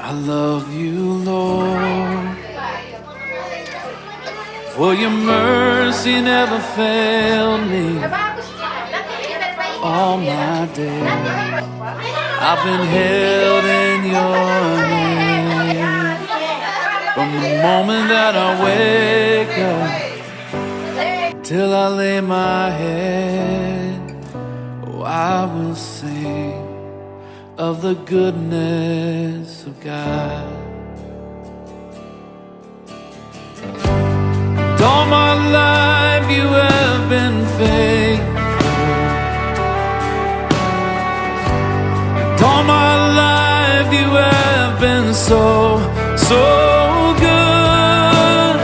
I love you, Lord, for your mercy never failed me all my days. I've been held in your hand from the moment that I wake up till I lay my head. Oh, I will sing of the goodness of God. And all my life you have been faithful. And all my life you have been so, so good.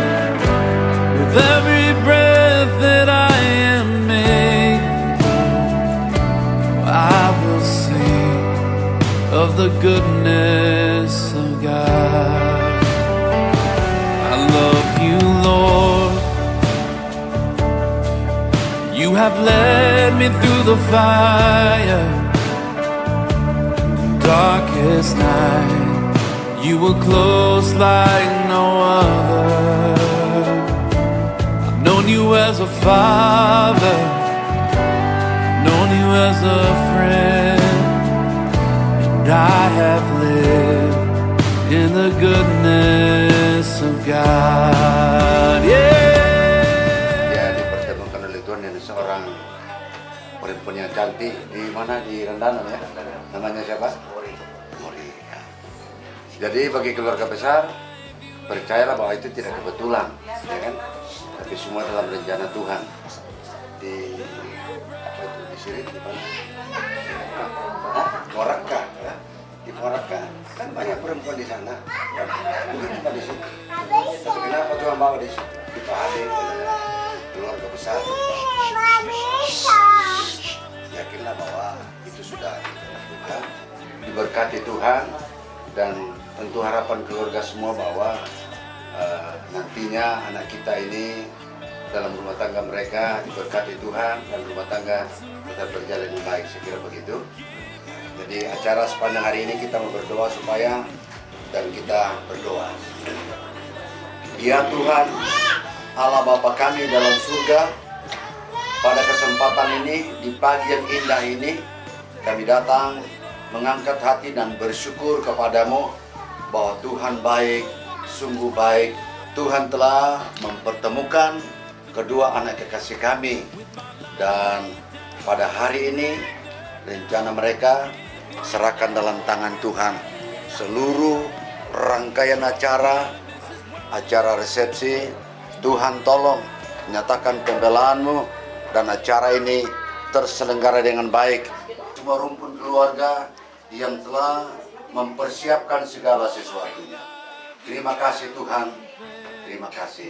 With every breath that I am making, I will sing of the goodness of God. I love you, Lord. You have led me through the fire, the darkest night. You were close like no other. I've known you as a father, known you as a friend. I have lived in the goodness of God. Yeah. Dia dipertemukan oleh Tuhan dengan seorang perempuan yang cantik di mana, di Rendanan ya. Namanya siapa? Mori. Ya. Jadi bagi keluarga besar, percayalah bahwa itu tidak kebetulan, ya kan? Tapi semua dalam rencana Tuhan. Di apa itu di sini di mana? Moraka, ya. Di Moraka kan banyak perempuan di sana, bukan cuma di sini. Tapi kenapa Tuhan bawa di sini? Dipahami oleh keluarga besar. Yakinlah bahwa itu sudah Tuhan, diberkati Tuhan, dan tentu harapan keluarga semua bahwa nantinya anak kita ini dalam rumah tangga mereka diberkati Tuhan dan rumah tangga tetap berjalan dengan baik, saya kira begitu. Jadi acara sepanjang hari ini kita mau berdoa supaya, dan kita berdoa. Ya Tuhan, Allah Bapa kami dalam surga, pada kesempatan ini, di pagi yang indah ini, kami datang mengangkat hati dan bersyukur kepadamu bahwa Tuhan baik, sungguh baik. Tuhan telah mempertemukan kedua anak kekasih kami, dan pada hari ini rencana mereka serahkan dalam tangan Tuhan. Seluruh rangkaian acara resepsi, Tuhan tolong nyatakan pembelaanmu dan acara ini terselenggara dengan baik. Semua rumpun keluarga yang telah mempersiapkan segala sesuatunya. Terima kasih Tuhan, terima kasih.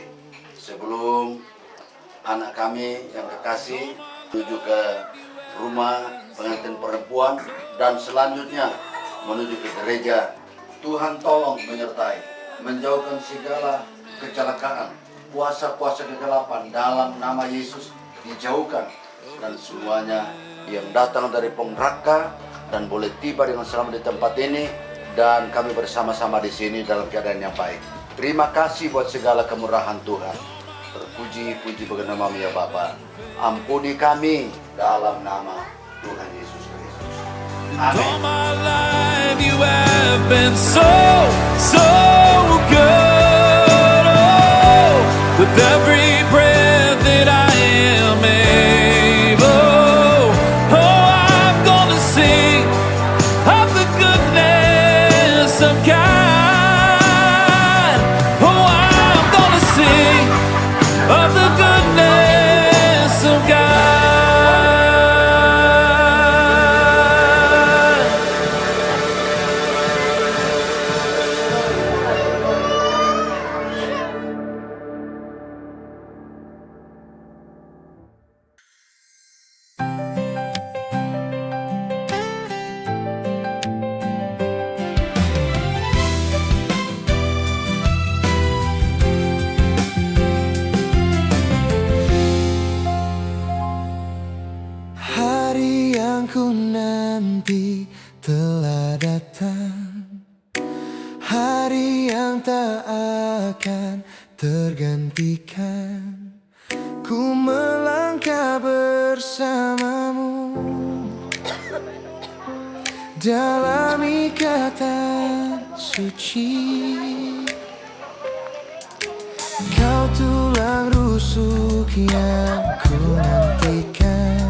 Sebelum anak kami yang kekasih menuju ke rumah pengantin perempuan dan selanjutnya menuju ke gereja, Tuhan tolong menyertai, menjauhkan segala kecelakaan, kuasa-kuasa kegelapan dalam nama Yesus dijauhkan, dan semuanya yang datang dari pengraka dan boleh tiba dengan selamat di tempat ini, dan kami bersama-sama di sini dalam keadaan yang baik. Terima kasih buat segala kemurahan Tuhan. Terpuji-puji bagi namamu ya Bapa. Ampuni kami dalam nama Tuhan Yesus Kristus. All my life you have been so, so good. Oh, with every breath that I am able, oh, I'm gonna sing of the goodness of God. Oh, I'm gonna sing of the goodness of God. ku nanti telah datang. tak akan tergantikan. Ku melangkah bersamamu dalam ikatan suci. Kau tulang rusuk yang ku nantikan,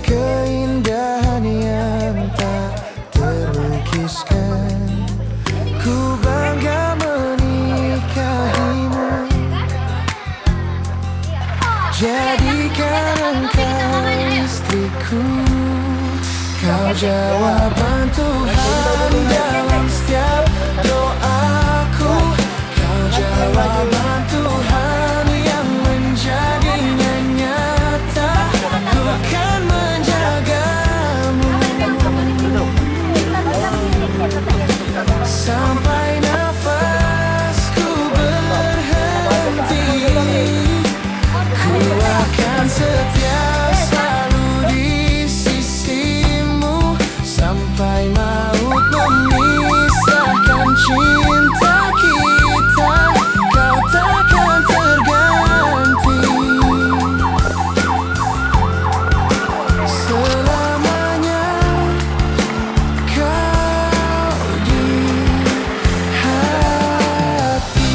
keindahan yang tak terlukiskan. Ku bangga menikahimu, jadikan engkau istriku. Kau jawaban Tuhan dalam setiap doaku. Kau jawaban Tuhan yang menjadinya nyata. Ku kan menjagamu sampai nafasku berhenti. Ku akan setia selalu di sisimu sampai maut memisahkan cinta kita. Kau takkan terganti selamanya. Kau di hati.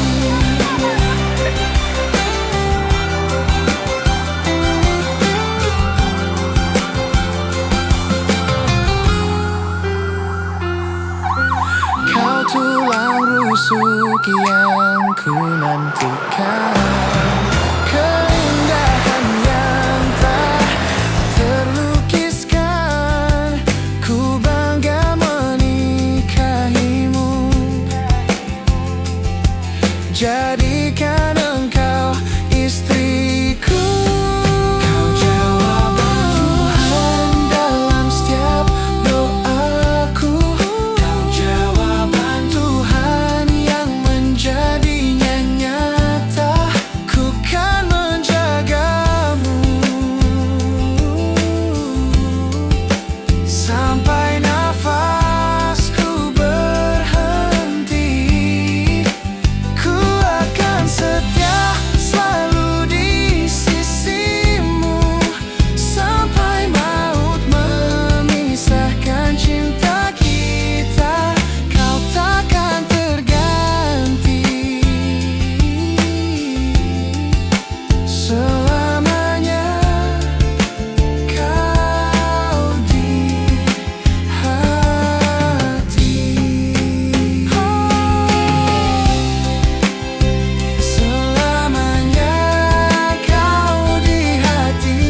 Kau tulang rusuk yang ku nantikan, keindahan yang tak terlukiskan. Ku bangga menikahimu, jadikan engkau istriku. Kau jawaban Tuhan dalam setiap doaku. Kau jawaban Tuhan yang menjadinya nyata. Ku kan menjagamu sampai nafasku berhenti. Ku akan setia selalu di sisimu sampai maut memisahkan cinta kita. Kau takkan terganti selamanya. Kau di hati. Selamanya kau di hati.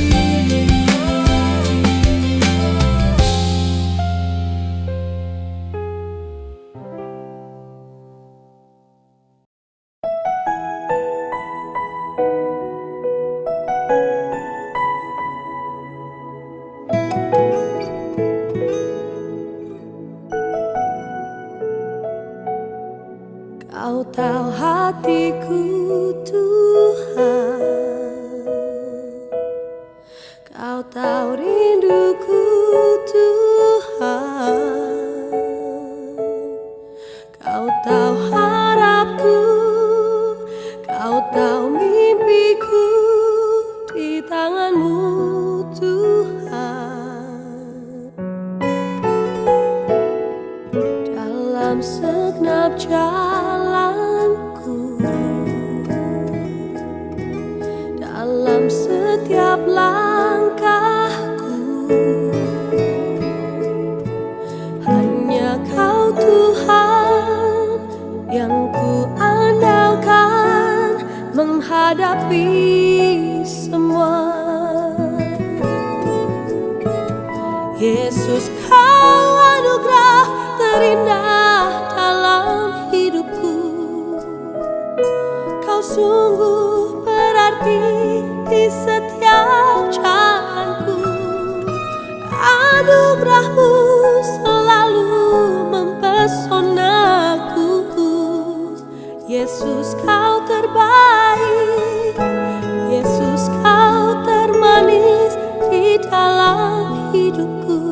Kau tahu hatiku Tuhan, Kau tahu rinduku Tuhan, Kau tahu harapku, Kau tahu mimpiku di tangan-Mu Tuhan. Dalam segenap jalanku, dalam setiap langkahku, hanya Kau Tuhan yang ku andalkan menghadapi semua. Yesus, Kau anugerah terindah dalam hidupku. Kau sungguh berarti di setiap jalanku. Anugerah-Mu selalu mempesonaku. Yesus, Kau terbaik. Yesus, Kau termanis di dalam hidupku.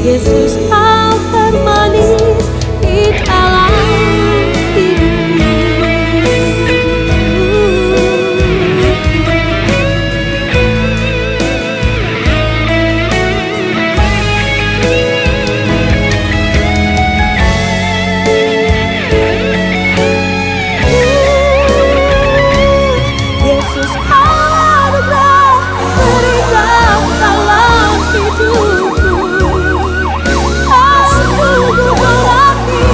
Yesus kau termanis di dalam Yesus kau anugerah berikan dalam hidupku. Sungguh berarti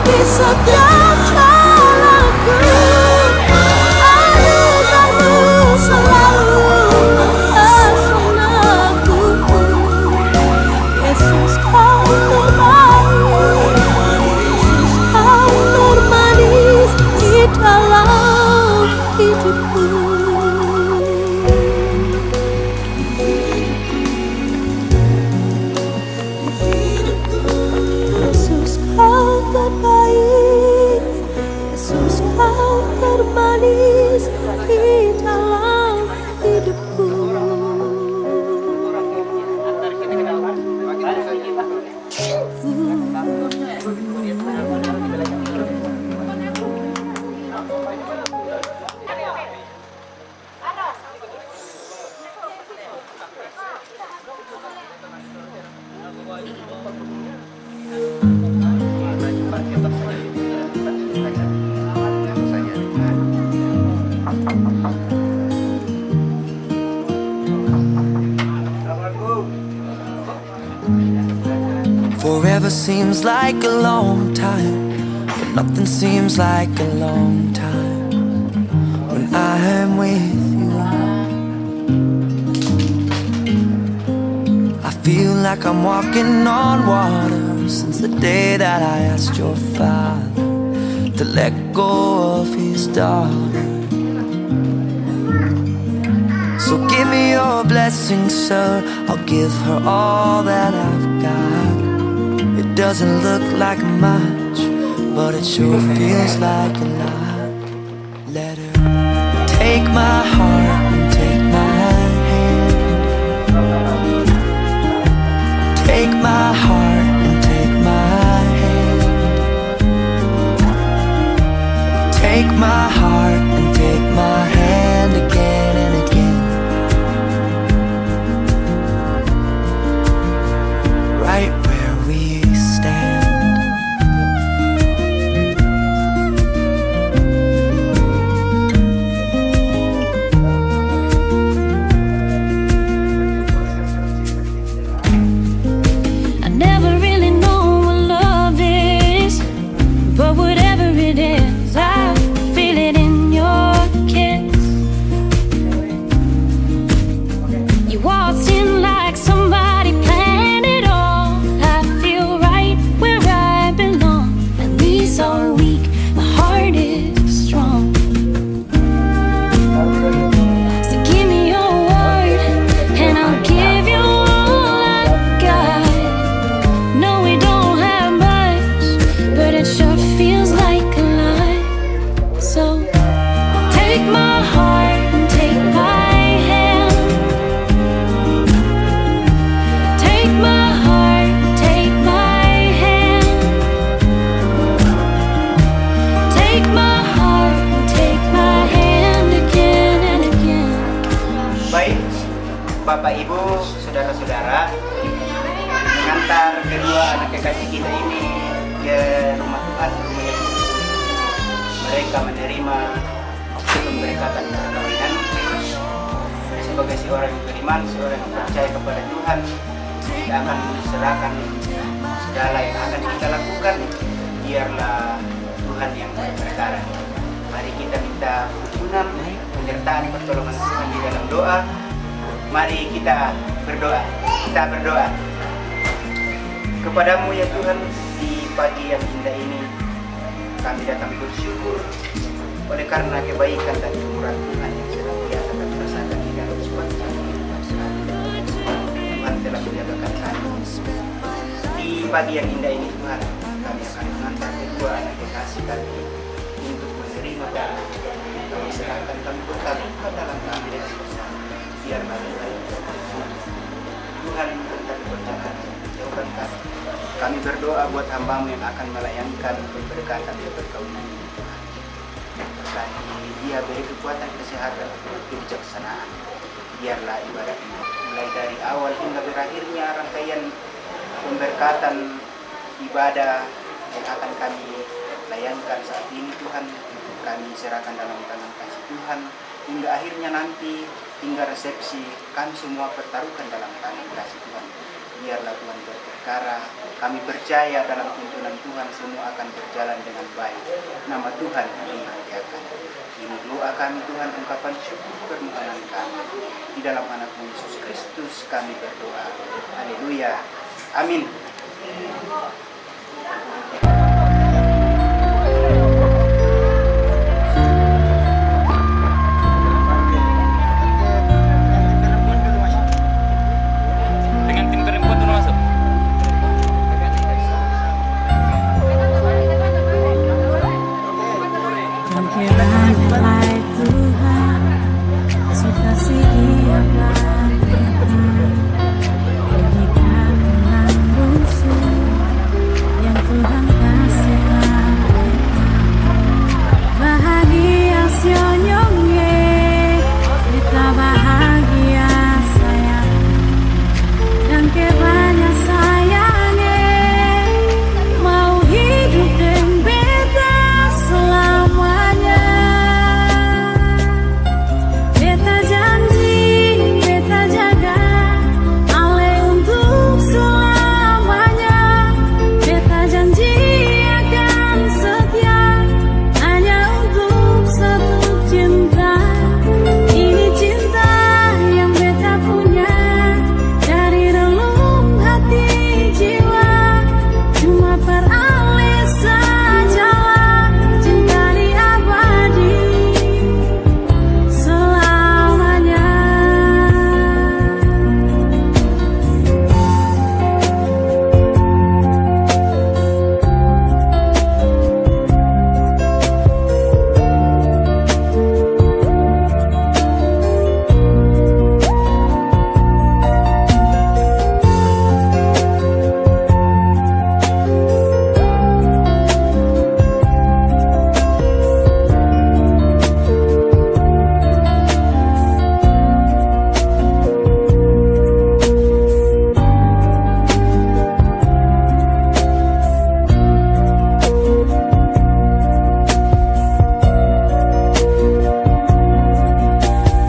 di setiap jalanku. Anugerahmu selalu mempesonaku. Yesus kau terbaik, Yesus kau termanis di dalam hidupku. Yesus kau terbaik, Yesus kau termanis di dalam hidupku. Forever seems like a long time, but nothing seems like a long time when I am with you. I feel like I'm walking on water since the day that I asked your father to let go of his daughter. So give me your blessing, sir. I'll give her all that I've got. It doesn't look like much, but it sure feels like a lot. Let her take my heart and take my hand. Take my heart and take my hand. Take my heart and take my hand again and again. Right where we stand. I never really know what love is, but whatever it is, I feel it in your kiss. You waltzed in like somebody planned it all. I feel right where I belong. My knees are weak, my heart is strong. So give me your word, and I'll give you all I got. No, we don't have much, but it sure feels like a lot. So take my heart and take my hand. Take my heart, take my hand. Take my heart, take my hand again and again. Baik, Bapak Ibu, saudara-saudara, mengantar kedua anak kekasih kita ini ke rumah Tuhan, rumah Yesus. Mereka menerima pemberkatan perkawinan sebagai seorang yang beriman, seorang yang percaya kepada Tuhan. Kita akan serahkan segala yang akan kita lakukan, biarlah Tuhan yang berperkara. Mari kita minta tuntunan, penyertaan, pertolongan Tuhan di dalam doa. Mari kita berdoa. Kita berdoa. Kepadamu ya Tuhan, di pagi yang indah ini kami datang bersyukur oleh karena kebaikan dan kemurahan Tuhan yang senantiasa kami rasakan di dalam sepanjang kehidupan kami. Tuhan telah menjagakan kami. Di pagi yang indah ini Tuhan, kami akan mengantar kedua anak kekasih kami untuk menerima kami. Kami serahkan, kami bertaruhkan dalam kami dan biarlah Tuhan Tuhan akan berjalan jauh berkat. Kami berdoa buat hambamu yang akan melayangkan pemberkatan dan perkawinan ini Tuhan. Berkati dia beri kekuatan, kesehatan, kebijaksanaan. Biarlah ibadah ini mulai dari awal hingga berakhirnya rangkaian pemberkatan ibadah yang akan kami layangkan saat ini Tuhan, kami serahkan dalam tangan kasih Tuhan hingga akhirnya nanti hingga resepsi kami semua pertaruhkan dalam tangan kasih Tuhan. Biarlah Tuhan berperkara, kami percaya dalam tuntunan Tuhan semua akan berjalan dengan baik. Nama Tuhan dimuliakan. Ini doa kami Tuhan, ungkapan syukur permohonan kami. Di dalam anak-Mu Yesus Kristus kami berdoa. Haleluya. Amin. Dengan tim perempuan tuh masuk. Bagaimana Tuhan suka Dia berikan dengan musuh yang Tuhan kasih bahagia sionyongnya kita bahagia sayang dan kebanyak sayangnya mau hidup dan beta selamanya. Beta janji, beta jaga ale untuk selamanya. Beta janji akan setia hanya untuk satu cinta. Ini cinta yang beta punya dari relung hati jiwa. Cuma peralih sajalah cinta di abadi selamanya.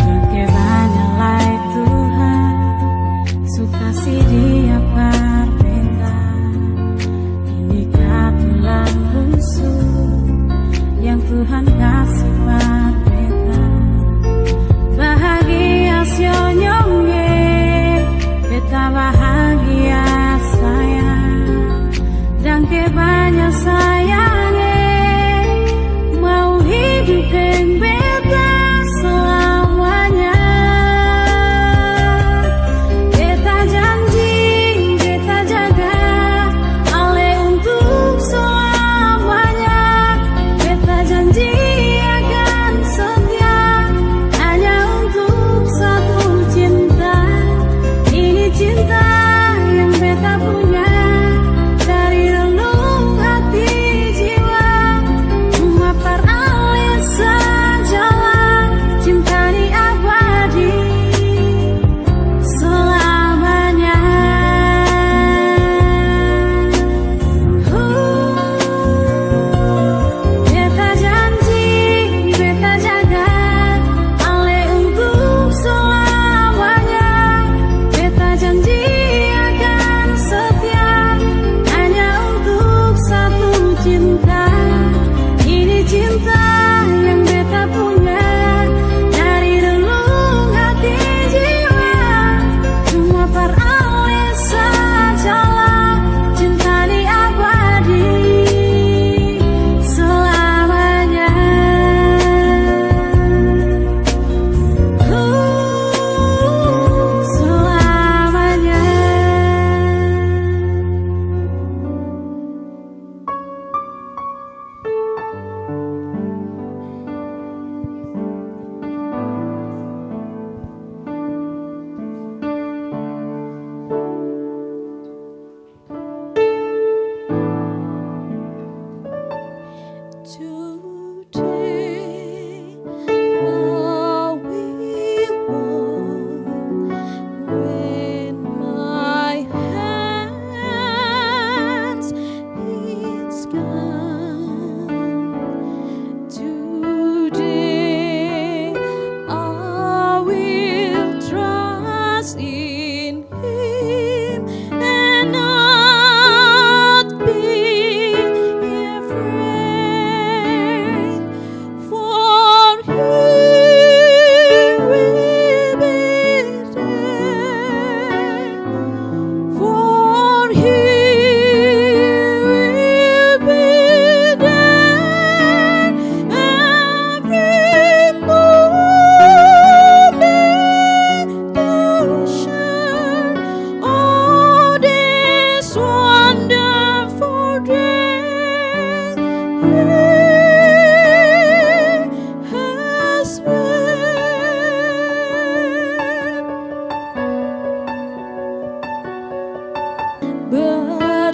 Bagaimana Tuhan suka Dia berbeda. Inikah tulang rusuk yang Tuhan kasih berbeda. Bahagia sionyongnya beta bahagia sayang dan kebanyak sayangnya mau hidup dengan beta selamanya. Beta janji, beta jaga ale untuk selamanya. Beta janji akan setia hanya untuk satu cinta. Ini cinta yang beta punya dari relung hati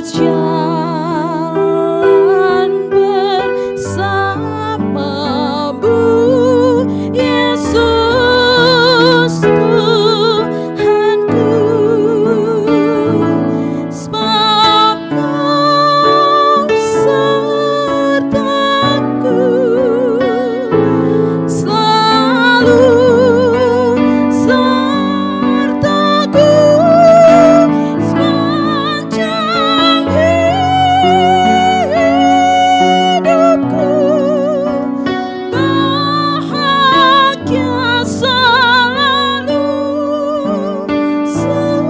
berjalan bersamamu, Yesus Tuhanku. Sebab Kau sertaku selalu, sertaku sepanjang hidupku, bahagia selalu for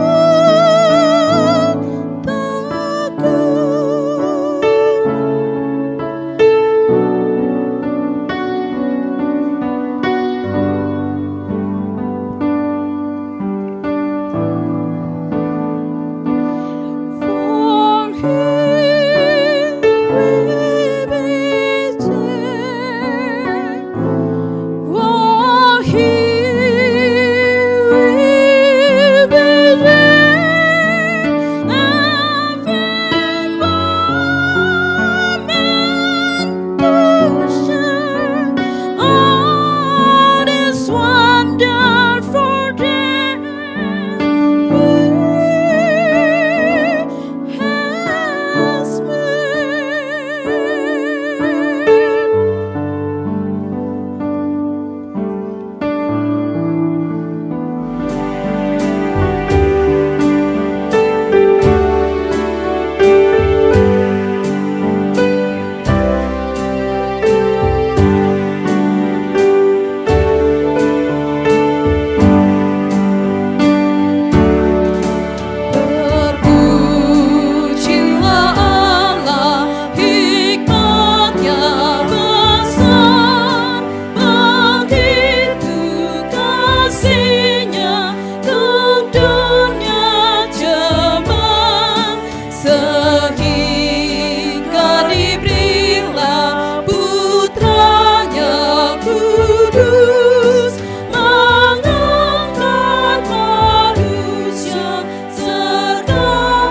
Him will be there. For He will be there. Heaven born and to share all this wonderful day. He has made. Terpujilah Allah, hikmat-Nya besar, begitu kasih-Nya untuk dunia jemaat, sehingga diberilah Putra-Nya kudus, mengangkat manusia serta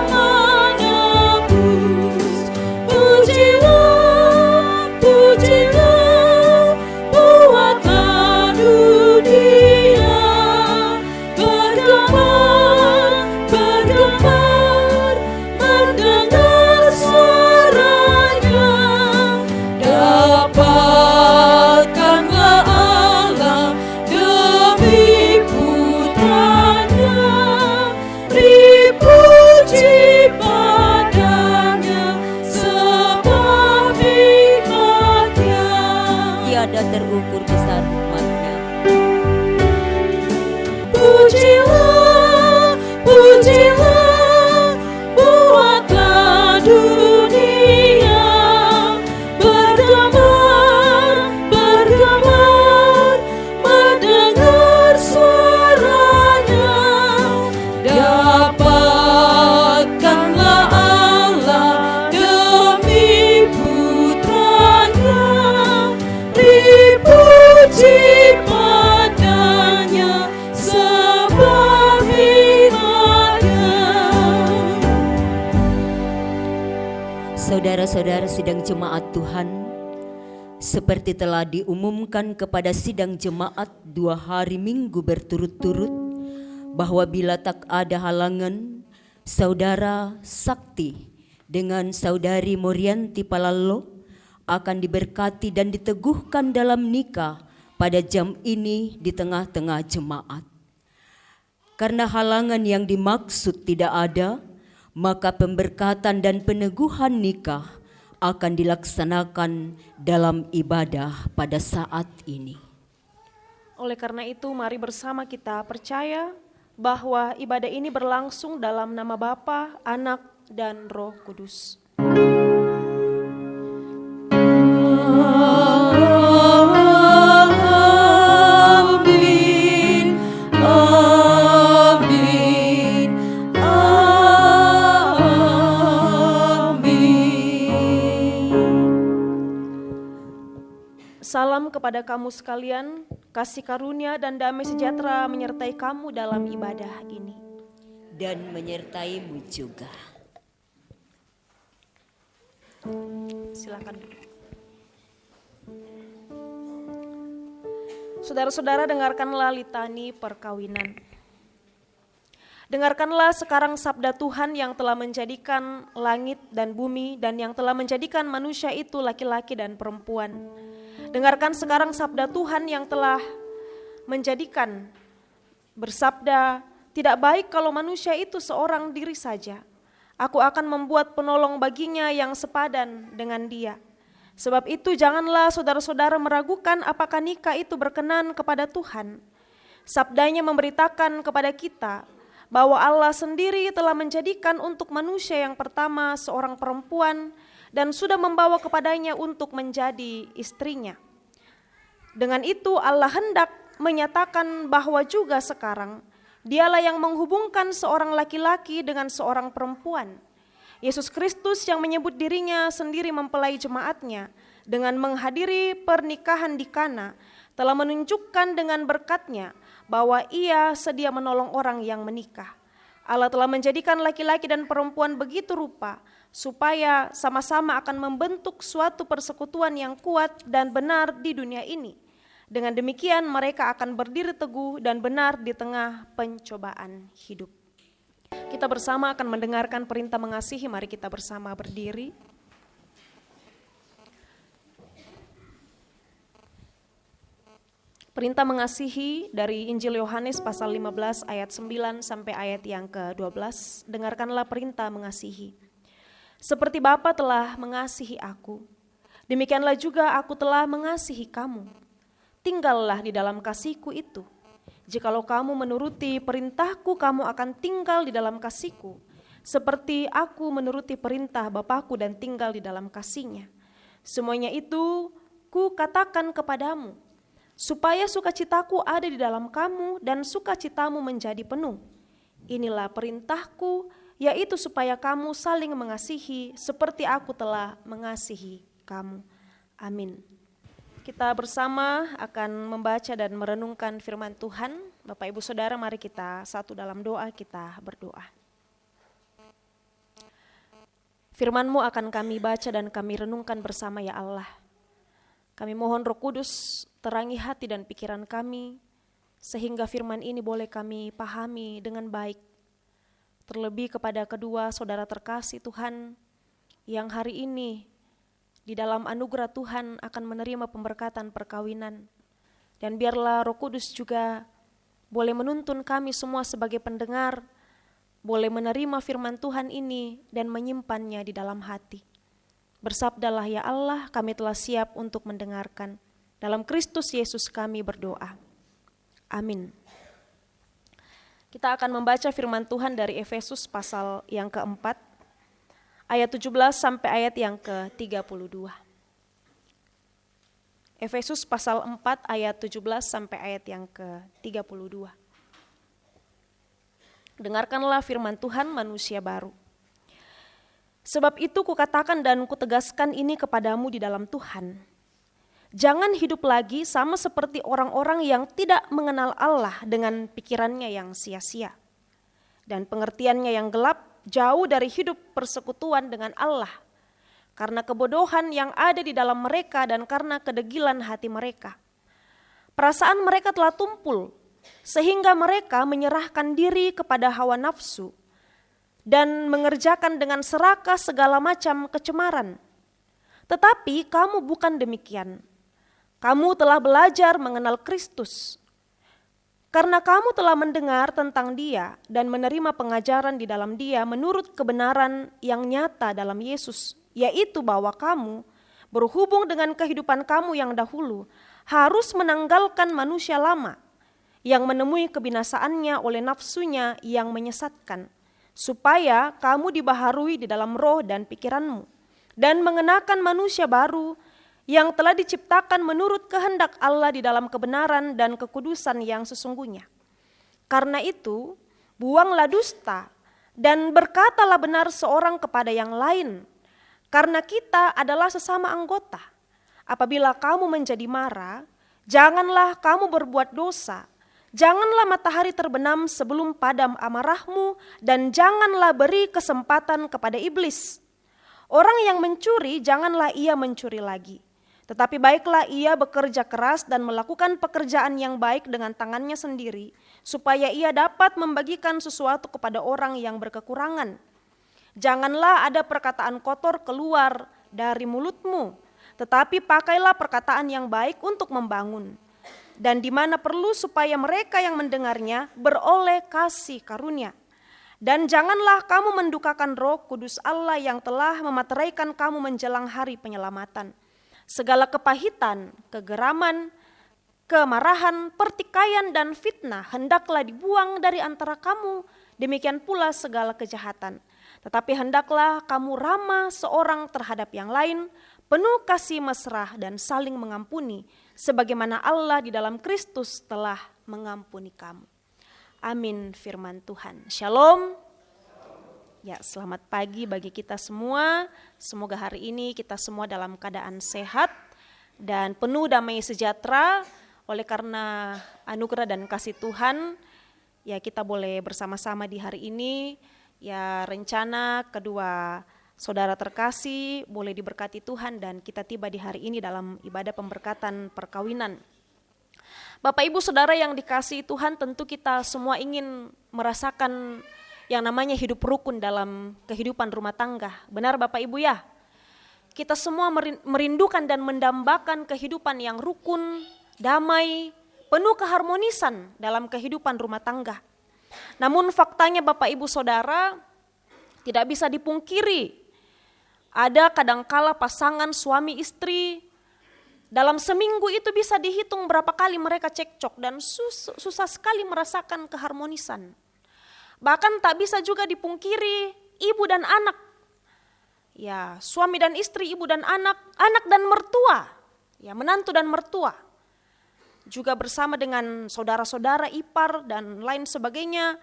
menebus. Pujilah, pujilah, buatlah dunia bergembar, bergembar, mendengar suaranya. Dapatkanlah Allah demi Putranya, dipuji padanya sebab hikmat-Nya tiada terukur besar hikmat-Nya. Pujilah, pujilah, buatlah dunia bergembar, bergembar, mendengar suaranya. Dapatkanlah Allah demi Putranya, dipuji padanya sebab hikmat-Nya. Saudara-saudara sidang jemaat Tuhan, seperti telah diumumkan kepada sidang jemaat 2 hari minggu berturut-turut, bahwa bila tak ada halangan, Saudara Sakti dengan Saudari Morianti Palalo akan diberkati dan diteguhkan dalam nikah pada jam ini di tengah-tengah jemaat. Karena halangan yang dimaksud tidak ada, maka pemberkatan dan peneguhan nikah akan dilaksanakan dalam ibadah pada saat ini. Oleh karena itu, mari bersama kita percaya bahwa ibadah ini berlangsung dalam nama Bapa, Anak, dan Roh Kudus. Amin, amin, amin. Salam kepada kamu sekalian, kasih karunia dan damai sejahtera menyertai kamu dalam ibadah ini. Dan menyertaimu juga. Silakan duduk. Saudara-saudara, dengarkanlah litani perkawinan. Dengarkanlah sekarang sabda Tuhan yang telah menjadikan langit dan bumi dan yang telah menjadikan manusia itu laki-laki dan perempuan. Dengarkan sekarang sabda Tuhan yang telah menjadikan bersabda, tidak baik kalau manusia itu seorang diri saja. Aku akan membuat penolong baginya yang sepadan dengan dia. Sebab itu janganlah saudara-saudara meragukan apakah nikah itu berkenan kepada Tuhan. Sabdanya memberitakan kepada kita bahwa Allah sendiri telah menjadikan untuk manusia yang pertama seorang perempuan dan sudah membawa kepadanya untuk menjadi istrinya. Dengan itu Allah hendak menyatakan bahwa juga sekarang Dialah yang menghubungkan seorang laki-laki dengan seorang perempuan. Yesus Kristus yang menyebut dirinya sendiri mempelai jemaatnya dengan menghadiri pernikahan di Kana telah menunjukkan dengan berkat-Nya bahwa Ia sedia menolong orang yang menikah. Allah telah menjadikan laki-laki dan perempuan begitu rupa supaya sama-sama akan membentuk suatu persekutuan yang kuat dan benar di dunia ini. Dengan demikian mereka akan berdiri teguh dan benar di tengah pencobaan hidup. Kita bersama akan mendengarkan perintah mengasihi. Mari kita bersama berdiri. Perintah mengasihi dari Injil Yohanes pasal 15 ayat 9 sampai ayat yang ke-12. Dengarkanlah perintah mengasihi. Seperti Bapa telah mengasihi aku, demikianlah juga aku telah mengasihi kamu. Tinggallah di dalam kasihku itu. Jikalau kamu menuruti perintahku, kamu akan tinggal di dalam kasihku, seperti aku menuruti perintah Bapakku dan tinggal di dalam kasihnya. Semuanya itu ku katakan kepadamu, supaya sukacitaku ada di dalam kamu dan sukacitamu menjadi penuh. Inilah perintahku, yaitu supaya kamu saling mengasihi seperti aku telah mengasihi kamu. Amin. Kita bersama akan membaca dan merenungkan firman Tuhan. Bapak Ibu Saudara, mari kita satu dalam doa, kita berdoa. Firman-Mu akan kami baca dan kami renungkan bersama ya Allah. Kami mohon Roh Kudus terangi hati dan pikiran kami, sehingga firman ini boleh kami pahami dengan baik. Terlebih kepada kedua saudara terkasih Tuhan, yang hari ini di dalam anugerah Tuhan akan menerima pemberkatan perkawinan. Dan biarlah Roh Kudus juga boleh menuntun kami semua sebagai pendengar, boleh menerima firman Tuhan ini dan menyimpannya di dalam hati. Bersabdalah ya Allah, kami telah siap untuk mendengarkan. Dalam Kristus Yesus kami berdoa. Amin. Kita akan membaca firman Tuhan dari Efesus pasal yang keempat, ayat 17 sampai ayat yang ke-32. Efesus pasal 4 ayat 17 sampai ayat yang ke-32. Dengarkanlah firman Tuhan, manusia baru. Sebab itu kukatakan dan kutegaskan ini kepadamu di dalam Tuhan. Jangan hidup lagi sama seperti orang-orang yang tidak mengenal Allah dengan pikirannya yang sia-sia dan pengertiannya yang gelap, jauh dari hidup persekutuan dengan Allah, karena kebodohan yang ada di dalam mereka dan karena kedegilan hati mereka. Perasaan mereka telah tumpul, sehingga mereka menyerahkan diri kepada hawa nafsu dan mengerjakan dengan serakah segala macam kecemaran. Tetapi kamu bukan demikian. Kamu telah belajar mengenal Kristus. Karena kamu telah mendengar tentang Dia dan menerima pengajaran di dalam Dia menurut kebenaran yang nyata dalam Yesus, yaitu bahwa kamu berhubung dengan kehidupan kamu yang dahulu harus menanggalkan manusia lama yang menemui kebinasaannya oleh nafsunya yang menyesatkan, supaya kamu dibaharui di dalam roh dan pikiranmu dan mengenakan manusia baru yang telah diciptakan menurut kehendak Allah di dalam kebenaran dan kekudusan yang sesungguhnya. Karena itu, buanglah dusta dan berkatalah benar seorang kepada yang lain, karena kita adalah sesama anggota. Apabila kamu menjadi marah, janganlah kamu berbuat dosa. Janganlah matahari terbenam sebelum padam amarahmu, dan janganlah beri kesempatan kepada iblis. Orang yang mencuri, janganlah ia mencuri lagi. Tetapi baiklah ia bekerja keras dan melakukan pekerjaan yang baik dengan tangannya sendiri, supaya ia dapat membagikan sesuatu kepada orang yang berkekurangan. Janganlah ada perkataan kotor keluar dari mulutmu, tetapi pakailah perkataan yang baik untuk membangun. Dan di mana perlu supaya mereka yang mendengarnya beroleh kasih karunia. Dan janganlah kamu mendukakan Roh Kudus Allah yang telah memeteraikan kamu menjelang hari penyelamatan. Segala kepahitan, kegeraman, kemarahan, pertikaian dan fitnah hendaklah dibuang dari antara kamu, demikian pula segala kejahatan. Tetapi hendaklah kamu ramah seorang terhadap yang lain, penuh kasih mesra dan saling mengampuni, sebagaimana Allah di dalam Kristus telah mengampuni kamu. Amin firman Tuhan. Shalom. Ya, selamat pagi bagi kita semua. Semoga hari ini kita semua dalam keadaan sehat dan penuh damai sejahtera. Oleh karena anugerah dan kasih Tuhan, ya kita boleh bersama-sama di hari ini. Ya, rencana kedua saudara terkasih boleh diberkati Tuhan dan kita tiba di hari ini dalam ibadah pemberkatan perkawinan. Bapak Ibu Saudara yang dikasihi Tuhan, tentu kita semua ingin merasakan yang namanya hidup rukun dalam kehidupan rumah tangga. Benar Bapak Ibu ya? Kita semua merindukan dan mendambakan kehidupan yang rukun, damai, penuh keharmonisan dalam kehidupan rumah tangga. Namun faktanya Bapak Ibu Saudara, tidak bisa dipungkiri, ada kadangkala pasangan suami istri, dalam seminggu itu bisa dihitung berapa kali mereka cekcok dan susah sekali merasakan keharmonisan. Bahkan tak bisa juga dipungkiri ibu dan anak. Ya, suami dan istri, ibu dan anak, anak dan mertua. Ya, menantu dan mertua. Juga bersama dengan saudara-saudara, ipar dan lain sebagainya.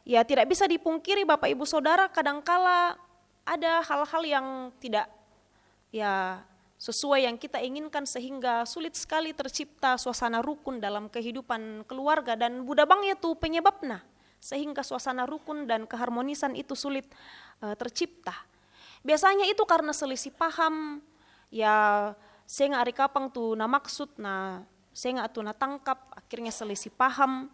Ya, tidak bisa dipungkiri Bapak Ibu Saudara, kadangkala ada hal-hal yang tidak sesuai yang kita inginkan sehingga sulit sekali tercipta suasana rukun dalam kehidupan keluarga dan budabang itu penyebabnya sehingga suasana rukun dan keharmonisan itu sulit tercipta. Biasanya itu karena selisih paham, ya saya ari kapang tu na maksud na saya tu na tangkap, akhirnya selisih paham.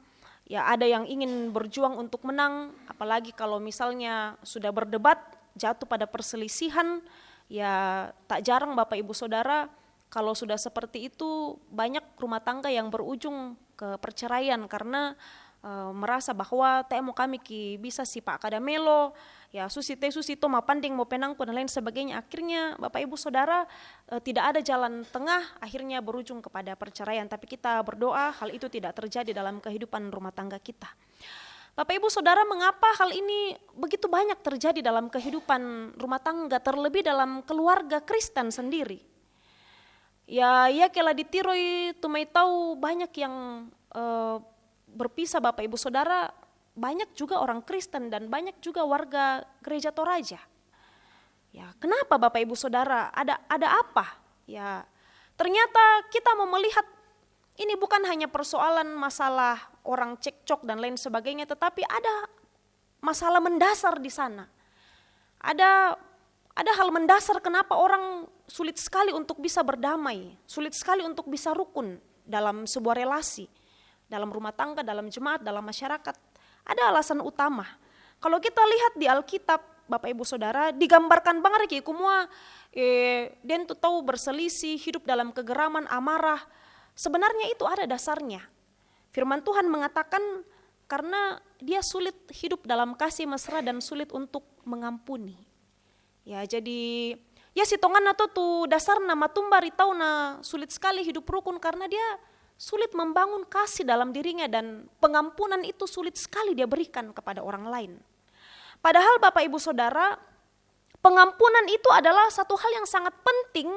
Ya ada yang ingin berjuang untuk menang, apalagi kalau misalnya sudah berdebat jatuh pada perselisihan. Ya tak jarang Bapak Ibu Saudara kalau sudah seperti itu banyak rumah tangga yang berujung ke perceraian karena merasa bahwa temo kami ki bisa si Pak Kadamelo, ya susi to mapanding mau penangku dan lain sebagainya. Akhirnya Bapak Ibu Saudara tidak ada jalan tengah, akhirnya berujung kepada perceraian. Tapi kita berdoa hal itu tidak terjadi dalam kehidupan rumah tangga kita. Bapak Ibu Saudara, mengapa hal ini begitu banyak terjadi dalam kehidupan rumah tangga, terlebih dalam keluarga Kristen sendiri? Ya kela ditiroi tumai tahu banyak yang berpisah Bapak Ibu Saudara, banyak juga orang Kristen dan banyak juga warga gereja Toraja. Ya, kenapa Bapak Ibu Saudara? Ada apa? Ya, ternyata kita mau melihat ini bukan hanya persoalan masalah orang cekcok dan lain sebagainya, tetapi ada masalah mendasar di sana. Ada hal mendasar kenapa orang sulit sekali untuk bisa berdamai, sulit sekali untuk bisa rukun dalam sebuah relasi, dalam rumah tangga, dalam jemaat, dalam masyarakat. Ada alasan utama. Kalau kita lihat di Alkitab, Bapak Ibu Saudara, digambarkan banget ki kumua den tu tahu berselisih, hidup dalam kegeraman, amarah. Sebenarnya itu ada dasarnya. Firman Tuhan mengatakan karena dia sulit hidup dalam kasih mesra dan sulit untuk mengampuni. Ya jadi ya si tongan atau tu dasar nama tumbari tahu na sulit sekali hidup rukun karena dia sulit membangun kasih dalam dirinya dan pengampunan itu sulit sekali dia berikan kepada orang lain. Padahal Bapak Ibu Saudara, pengampunan itu adalah satu hal yang sangat penting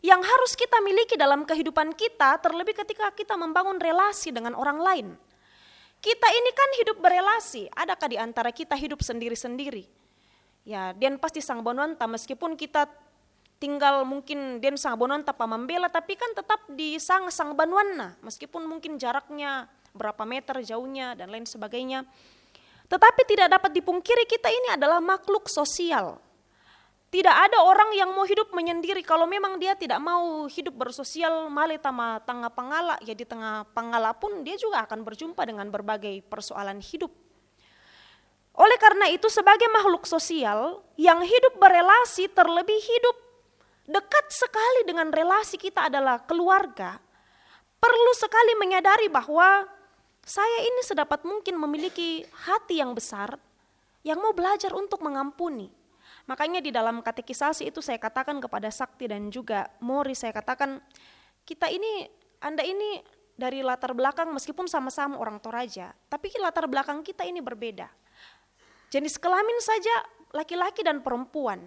yang harus kita miliki dalam kehidupan kita, terlebih ketika kita membangun relasi dengan orang lain. Kita ini kan hidup berelasi, adakah di antara kita hidup sendiri-sendiri? Ya, den pasti sang bononta meskipun kita tinggal mungkin den sang bononta pamambela, tapi kan tetap di sang banuanna, meskipun mungkin jaraknya berapa meter jauhnya dan lain sebagainya. Tetapi tidak dapat dipungkiri kita ini adalah makhluk sosial. Tidak ada orang yang mau hidup menyendiri kalau memang dia tidak mau hidup bersosial male tama tengah pangala, ya di tengah pangala pun dia juga akan berjumpa dengan berbagai persoalan hidup. Oleh karena itu sebagai makhluk sosial yang hidup berelasi, terlebih hidup dekat sekali dengan relasi kita adalah keluarga, perlu sekali menyadari bahwa saya ini sedapat mungkin memiliki hati yang besar yang mau belajar untuk mengampuni. Makanya di dalam katekisasi itu saya katakan kepada Sakti dan juga Mori, saya katakan Anda ini dari latar belakang meskipun sama-sama orang Toraja, tapi latar belakang kita ini berbeda. Jenis kelamin saja laki-laki dan perempuan.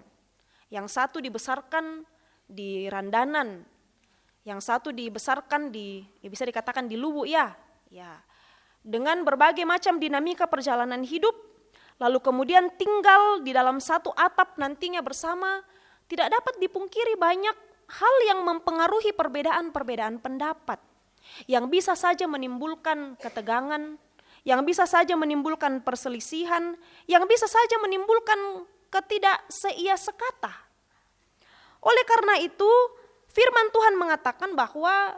Yang satu dibesarkan di Randanan, yang satu dibesarkan bisa dikatakan di Luwu ya. Dengan berbagai macam dinamika perjalanan hidup, lalu kemudian tinggal di dalam satu atap nantinya bersama, tidak dapat dipungkiri banyak hal yang mempengaruhi perbedaan-perbedaan pendapat, yang bisa saja menimbulkan ketegangan, yang bisa saja menimbulkan perselisihan, yang bisa saja menimbulkan ketidakseia sekata. Oleh karena itu, firman Tuhan mengatakan bahwa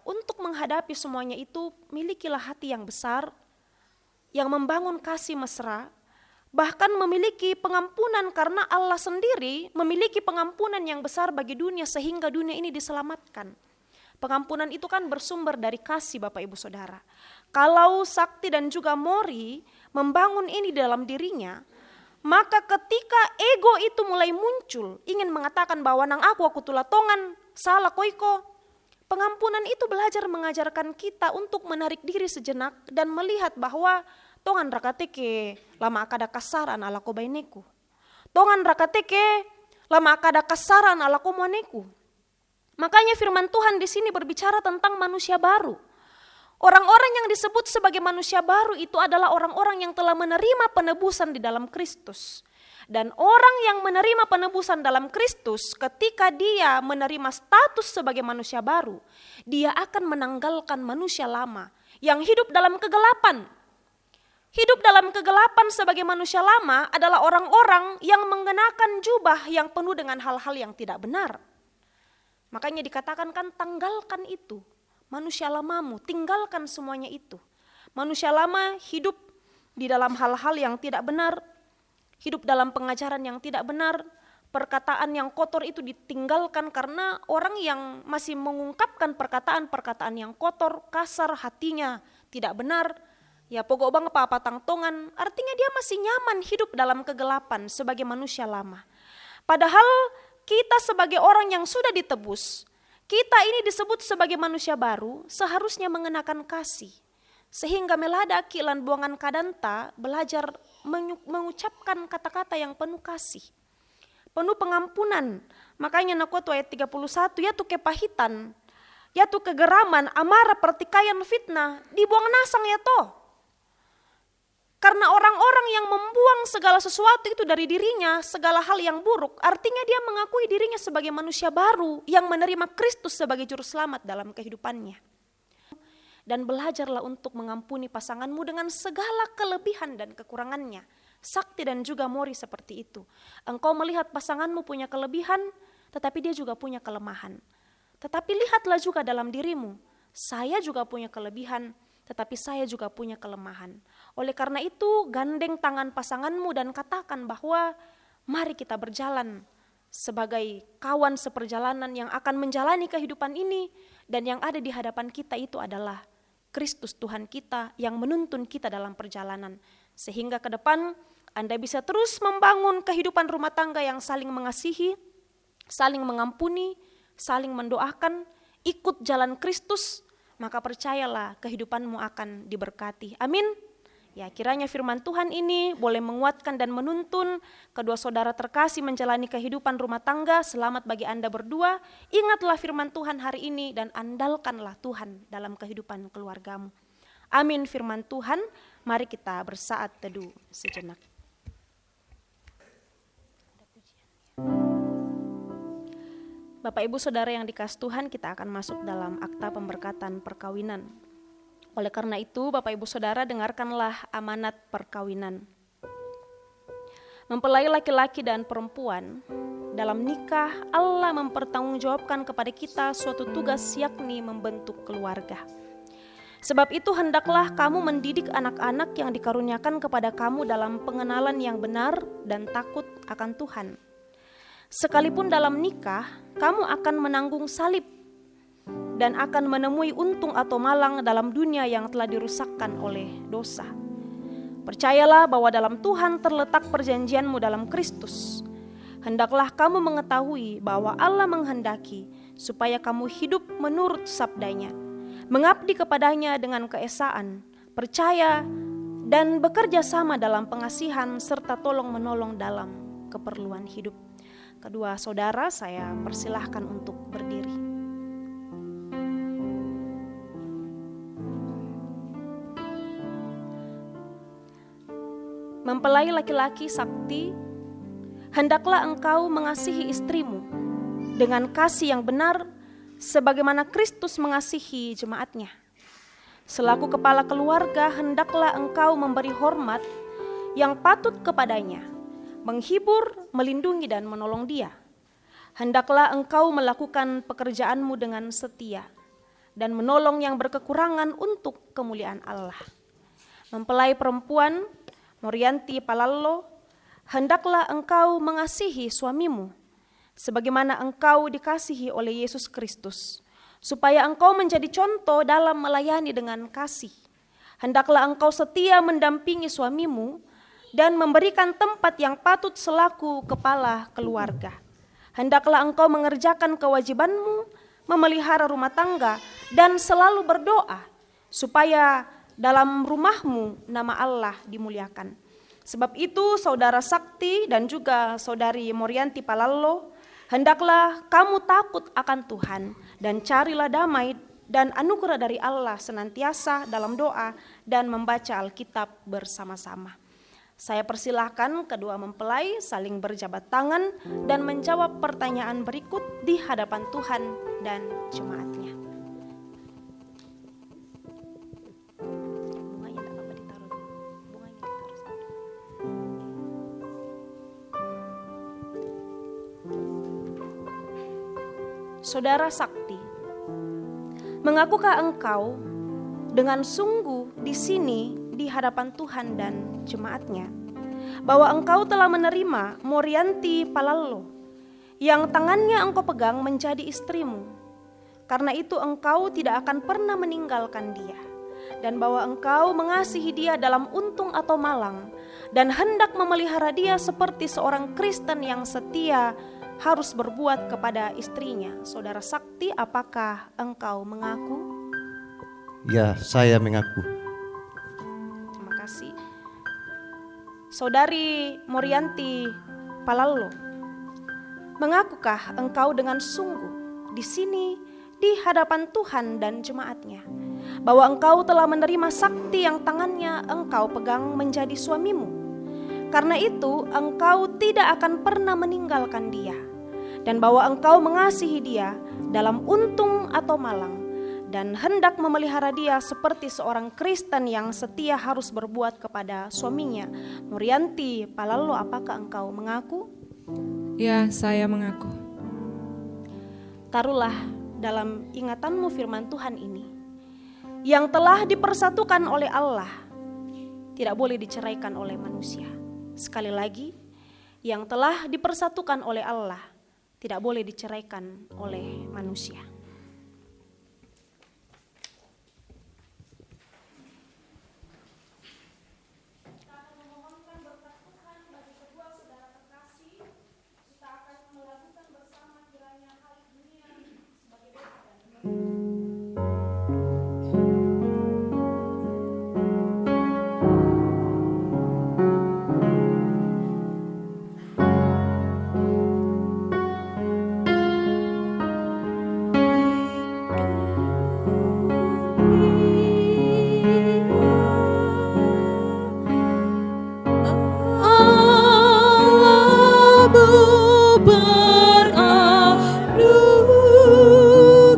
untuk menghadapi semuanya itu milikilah hati yang besar, yang membangun kasih mesra, bahkan memiliki pengampunan karena Allah sendiri memiliki pengampunan yang besar bagi dunia sehingga dunia ini diselamatkan. Pengampunan itu kan bersumber dari kasih Bapak Ibu Saudara. Kalau Sakti dan juga Mori membangun ini dalam dirinya, maka ketika ego itu mulai muncul, ingin mengatakan bahwa nang aku tulatongan, salah koiko, pengampunan itu belajar mengajarkan kita untuk menarik diri sejenak dan melihat bahwa tongan rakateke lama akada kasaran ala ko baineku. Tongan rakateke lama akada kasaran ala ko moneku. Makanya firman Tuhan di sini berbicara tentang manusia baru. Orang-orang yang disebut sebagai manusia baru itu adalah orang-orang yang telah menerima penebusan di dalam Kristus. Dan orang yang menerima penebusan dalam Kristus, ketika dia menerima status sebagai manusia baru, dia akan menanggalkan manusia lama yang hidup dalam kegelapan. Hidup dalam kegelapan sebagai manusia lama adalah orang-orang yang mengenakan jubah yang penuh dengan hal-hal yang tidak benar. Makanya dikatakan kan tanggalkan itu, manusia lamamu, tinggalkan semuanya itu. Manusia lama hidup di dalam hal-hal yang tidak benar, hidup dalam pengajaran yang tidak benar, perkataan yang kotor itu ditinggalkan karena orang yang masih mengungkapkan perkataan-perkataan yang kotor, kasar, hatinya tidak benar, ya pokok bang apa tangtongan, artinya dia masih nyaman hidup dalam kegelapan sebagai manusia lama. Padahal kita sebagai orang yang sudah ditebus, kita ini disebut sebagai manusia baru, seharusnya mengenakan kasih. Sehingga melada kilan buangan kadanta belajar mengucapkan kata-kata yang penuh kasih, penuh pengampunan. Makanya nakuatu ayat 31, yaitu kepahitan, yaitu kegeraman, amarah, pertikaian, fitnah, dibuang nasang ya toh. Karena orang-orang yang membuang segala sesuatu itu dari dirinya, segala hal yang buruk, artinya dia mengakui dirinya sebagai manusia baru yang menerima Kristus sebagai juru selamat dalam kehidupannya. Dan belajarlah untuk mengampuni pasanganmu dengan segala kelebihan dan kekurangannya. Sakti dan juga Mori seperti itu. Engkau melihat pasanganmu punya kelebihan, tetapi dia juga punya kelemahan. Tetapi lihatlah juga dalam dirimu, saya juga punya kelebihan, tetapi saya juga punya kelemahan. Oleh karena itu, gandeng tangan pasanganmu dan katakan bahwa mari kita berjalan sebagai kawan seperjalanan yang akan menjalani kehidupan ini, dan yang ada di hadapan kita itu adalah Kristus Tuhan kita yang menuntun kita dalam perjalanan. Sehingga ke depan Anda bisa terus membangun kehidupan rumah tangga yang saling mengasihi, saling mengampuni, saling mendoakan, ikut jalan Kristus, maka percayalah kehidupanmu akan diberkati. Amin. Ya, kiranya firman Tuhan ini boleh menguatkan dan menuntun kedua saudara terkasih menjalani kehidupan rumah tangga. Selamat bagi Anda berdua. Ingatlah firman Tuhan hari ini dan andalkanlah Tuhan dalam kehidupan keluargamu. Amin firman Tuhan. Mari kita bersaat teduh sejenak. Bapak Ibu Saudara yang dikasihi Tuhan, kita akan masuk dalam akta pemberkatan perkawinan. Oleh karena itu, Bapak Ibu Saudara dengarkanlah amanat perkawinan. Mempelai laki-laki dan perempuan, dalam nikah Allah mempertanggungjawabkan kepada kita suatu tugas, yakni membentuk keluarga. Sebab itu hendaklah kamu mendidik anak-anak yang dikaruniakan kepada kamu dalam pengenalan yang benar dan takut akan Tuhan. Sekalipun dalam nikah, kamu akan menanggung salib dan akan menemui untung atau malang dalam dunia yang telah dirusakkan oleh dosa. Percayalah bahwa dalam Tuhan terletak perjanjianmu dalam Kristus. Hendaklah kamu mengetahui bahwa Allah menghendaki supaya kamu hidup menurut sabdanya, mengabdi kepadanya dengan keesaan, percaya, dan bekerja sama dalam pengasihan serta tolong-menolong dalam keperluan hidup. Kedua saudara, saya persilahkan untuk berdiri. Mempelai laki-laki sakti, hendaklah engkau mengasihi istrimu dengan kasih yang benar sebagaimana Kristus mengasihi jemaatnya. Selaku kepala keluarga, hendaklah engkau memberi hormat yang patut kepadanya, menghibur, melindungi, dan menolong dia. Hendaklah engkau melakukan pekerjaanmu dengan setia dan menolong yang berkekurangan untuk kemuliaan Allah. Mempelai perempuan, Morianti Palallo, hendaklah engkau mengasihi suamimu sebagaimana engkau dikasihi oleh Yesus Kristus, supaya engkau menjadi contoh dalam melayani dengan kasih. Hendaklah engkau setia mendampingi suamimu dan memberikan tempat yang patut selaku kepala keluarga. Hendaklah engkau mengerjakan kewajibanmu, memelihara rumah tangga, dan selalu berdoa supaya dalam rumahmu nama Allah dimuliakan. Sebab itu saudara Sakti dan juga saudari Morianti Palallo, hendaklah kamu takut akan Tuhan dan carilah damai dan anugerah dari Allah senantiasa dalam doa dan membaca Alkitab bersama-sama. Saya persilahkan kedua mempelai saling berjabat tangan dan menjawab pertanyaan berikut di hadapan Tuhan dan jemaatnya. Saudara Sakti, mengakukah engkau dengan sungguh di sini di hadapan Tuhan dan jemaatnya bahwa engkau telah menerima Morianti Palallo yang tangannya engkau pegang menjadi istrimu, karena itu engkau tidak akan pernah meninggalkan dia, dan bahwa engkau mengasihi dia dalam untung atau malang dan hendak memelihara dia seperti seorang Kristen yang setia harus berbuat kepada istrinya. Saudara Sakti, apakah engkau mengaku? Ya, saya mengaku. Terima kasih. Saudari Morianti Palallo, mengakukah engkau dengan sungguh di sini di hadapan Tuhan dan jemaatnya bahwa engkau telah menerima sakti yang tangannya engkau pegang menjadi suamimu? Karena itu engkau tidak akan pernah meninggalkan dia, dan bahwa engkau mengasihi dia dalam untung atau malang dan hendak memelihara dia seperti seorang Kristen yang setia harus berbuat kepada suaminya. Morianti Palallo, apakah engkau mengaku? Ya, saya mengaku. Taruhlah dalam ingatanmu firman Tuhan ini, yang telah dipersatukan oleh Allah tidak boleh diceraikan oleh manusia. Sekali lagi, yang telah dipersatukan oleh Allah tidak boleh diceraikan oleh manusia.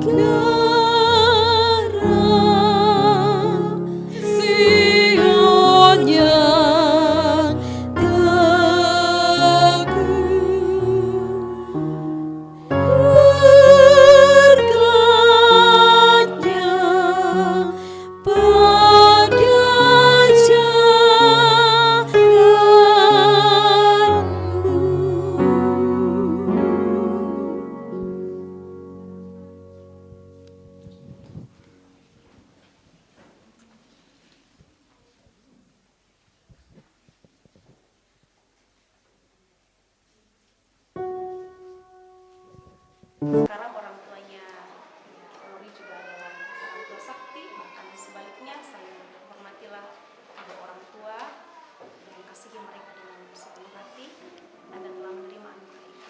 Beranugerah Sekarang orang tuanya Mori juga adalah orang tua sakti, bahkan sebaliknya saling hormatilah kedua orang tua dan kasihi mereka dengan sepenuh hati. Anda telah menerima anugerah itu.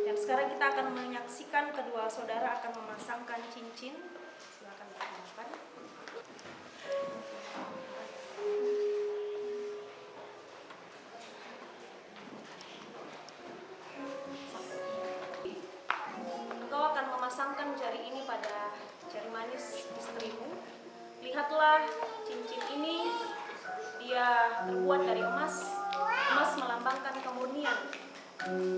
Dan sekarang kita akan menyaksikan kedua saudara akan memasangkan cincin. Silakan berhadapan. Engkau akan memasangkan jari ini pada jari manis istrimu. Lihatlah cincin ini, dia terbuat dari emas. Emas melambangkan kemurnian.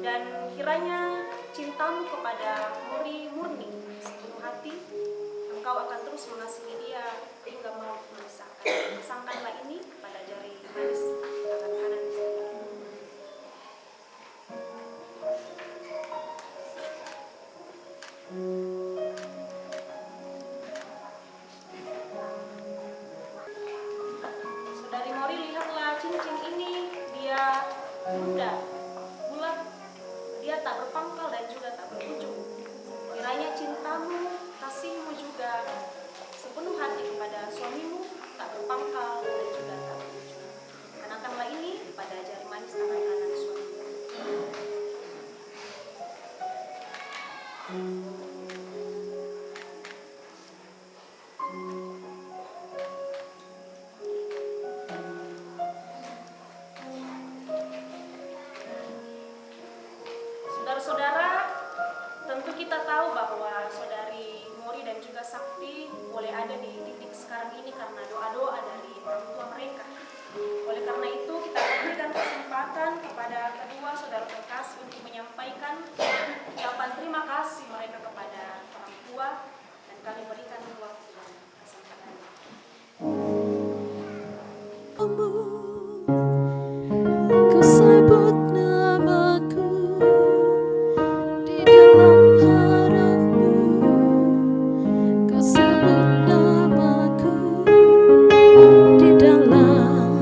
Dan kiranya cintamu kepada Mori murni sepenuh hati. Engkau akan terus mengasihi dia hingga mau memisahkan. Pasangkanlah ini pada jari manis tangan kanan istrimu. Saudari Mori, lihatlah cincin ini, dia bunda, bulat, dia tak berpangkal dan juga tak berujung. Kiranya cintamu, kasihmu juga sepenuh hati kepada suamimu, tak berpangkal dan juga tak berujung. Kenakanlah ini pada jari manis tangan kanan suamimu. Saudara-saudara, tentu kita tahu bahwa saudari Mori dan juga Sakti boleh ada di titik sekarang ini karena doa-doa dari orang tua mereka. Oleh karena itu, kita berikan kesempatan kepada kedua saudara terkasih untuk menyampaikan ucapan terima kasih mereka kepada orang tua, dan kami berikan waktu dan kesempatan. Kau sebut namaku di dalam harapmu. Kau sebut namaku di dalam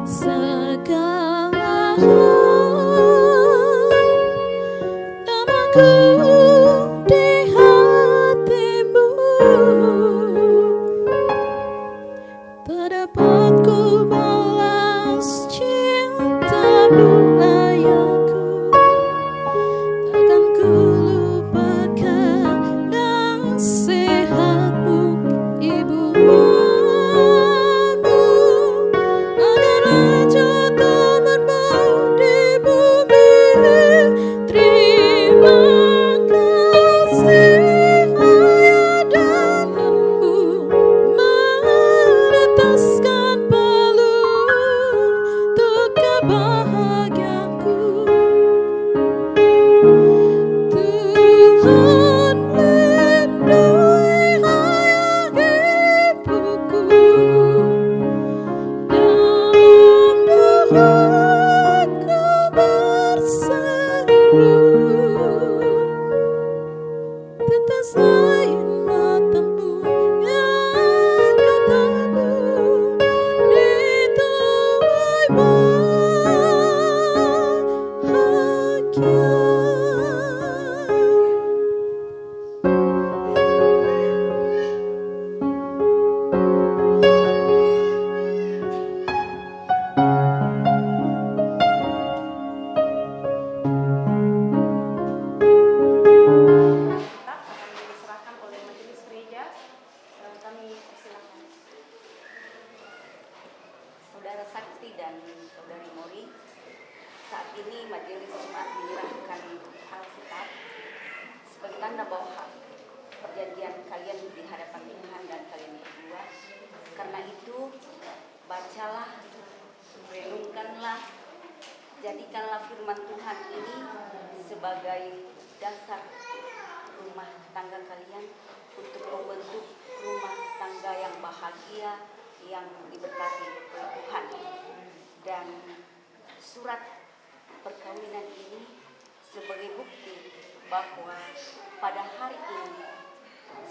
segala hal. Namaku di hatimu. Tak dapat ku balas cintamu ayahku. Takkan ku lupakan nasihatmu ibumu. Agarlah jatuh bermau di bumi. Terima kasih ayah dan ibu. Menetaskan palu untuk kebahagiaanku. Tuhan lindungi ayah ibuku. Dalam doaku berseru. Tetes air matamu yang kau tabur di tuai bahagia. Kita akan diserahkan oleh majelis gereja. Kami persilakan. Saudara Sakti dan Saudari Mori, saat ini majelis Jumat menyerahkan Alkitab sebagai tanda bahwa perjanjian kalian di hadapan Tuhan dan kalian berdua. Karena itu, bacalah, renungkanlah, jadikanlah firman Tuhan ini sebagai dasar rumah tangga kalian untuk membentuk rumah tangga yang bahagia, yang diberkati oleh Tuhan. Dan surat perkawinan ini sebagai bukti bahwa pada hari ini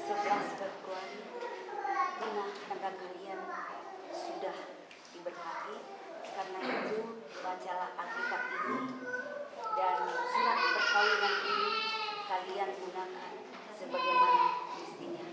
11 Februari rumah tangga kalian sudah diberkati. Karena itu bacalah Alkitab ini, dan surat perkawinan ini kalian gunakan sebagaimana mestinya.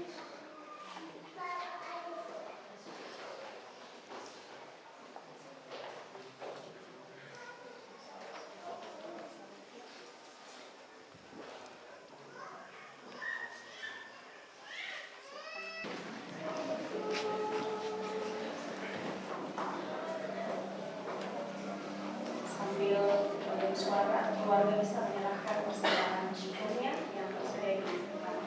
Sambil dengan suara keluarga bisa menyerahkan persembahan syukurnya yang tersedia di depan.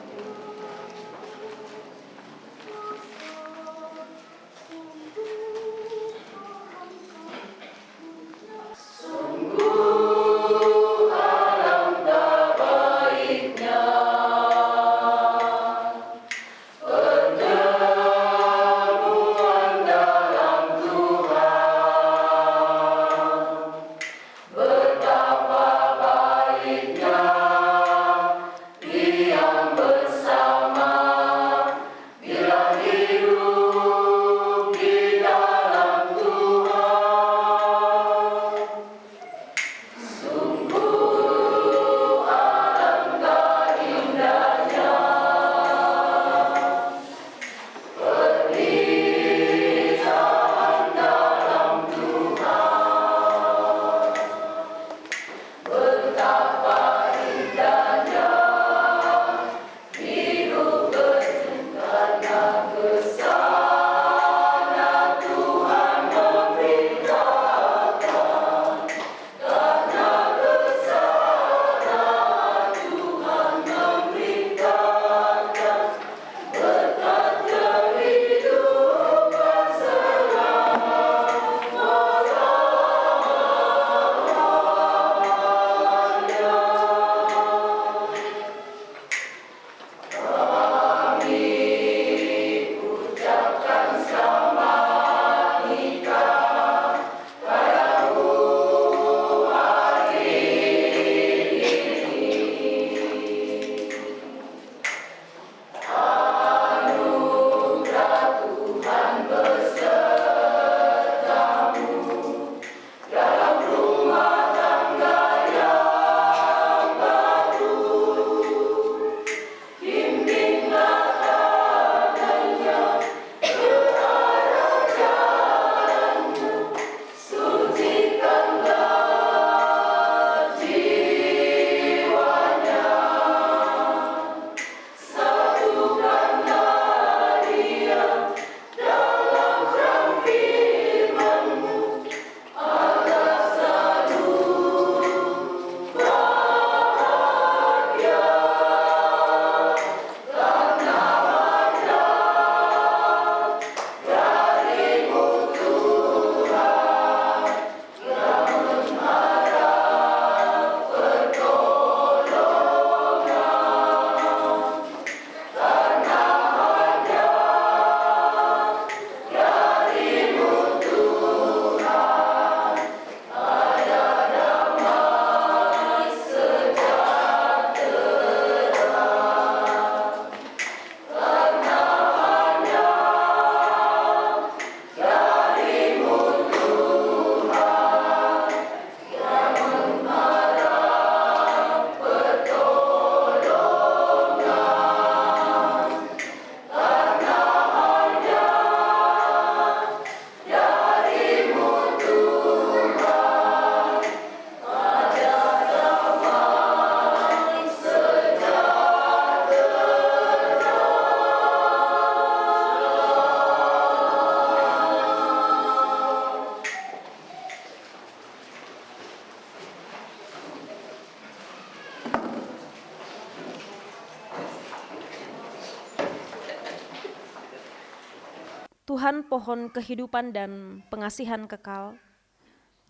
Tuhan pohon kehidupan dan pengasihan kekal,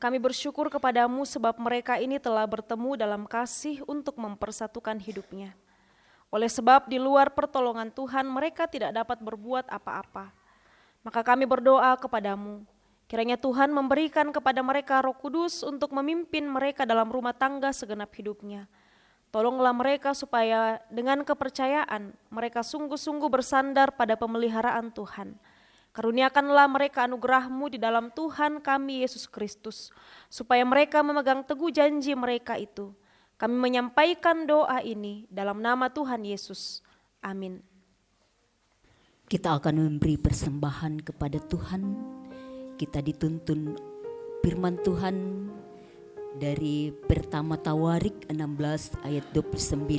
kami bersyukur kepadamu sebab mereka ini telah bertemu dalam kasih untuk mempersatukan hidupnya. Oleh sebab di luar pertolongan Tuhan mereka tidak dapat berbuat apa-apa. Maka kami berdoa kepadamu, kiranya Tuhan memberikan kepada mereka Roh Kudus untuk memimpin mereka dalam rumah tangga segenap hidupnya. Tolonglah mereka supaya dengan kepercayaan mereka sungguh-sungguh bersandar pada pemeliharaan Tuhan. Karuniakanlah mereka anugerah-Mu di dalam Tuhan kami Yesus Kristus, supaya mereka memegang teguh janji mereka itu. Kami menyampaikan doa ini dalam nama Tuhan Yesus. Amin. Kita akan memberi persembahan kepada Tuhan. Kita dituntun firman Tuhan dari pertama Tawarik 16 ayat 29.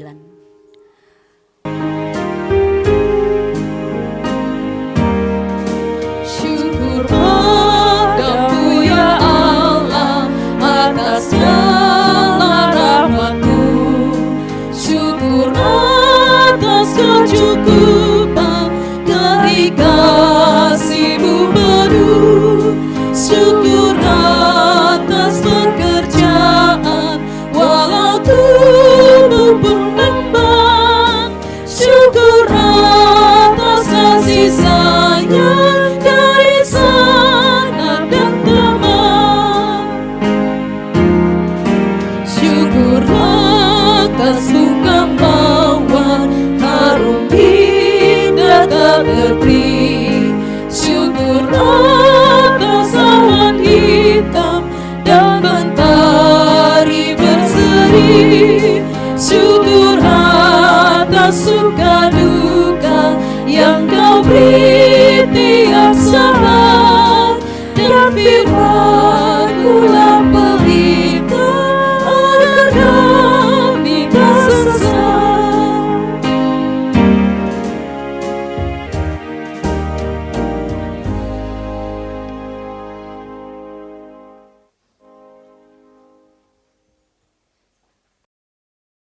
Syukur padamu ya Allah atas segala rahmat-Mu. Syukur atas kecukupan dari kasih-Mu penuh. Syukur atas pekerjaan walau tubuh pun memang. Syukur atas kasih sayang dari sanak dan teman. Syukur atas buka mawar harum indah tak berperi. Syukur atas awan hitam dan mentari berseri. Syukur atas suka duka yang Kau beri tiap saat dan firman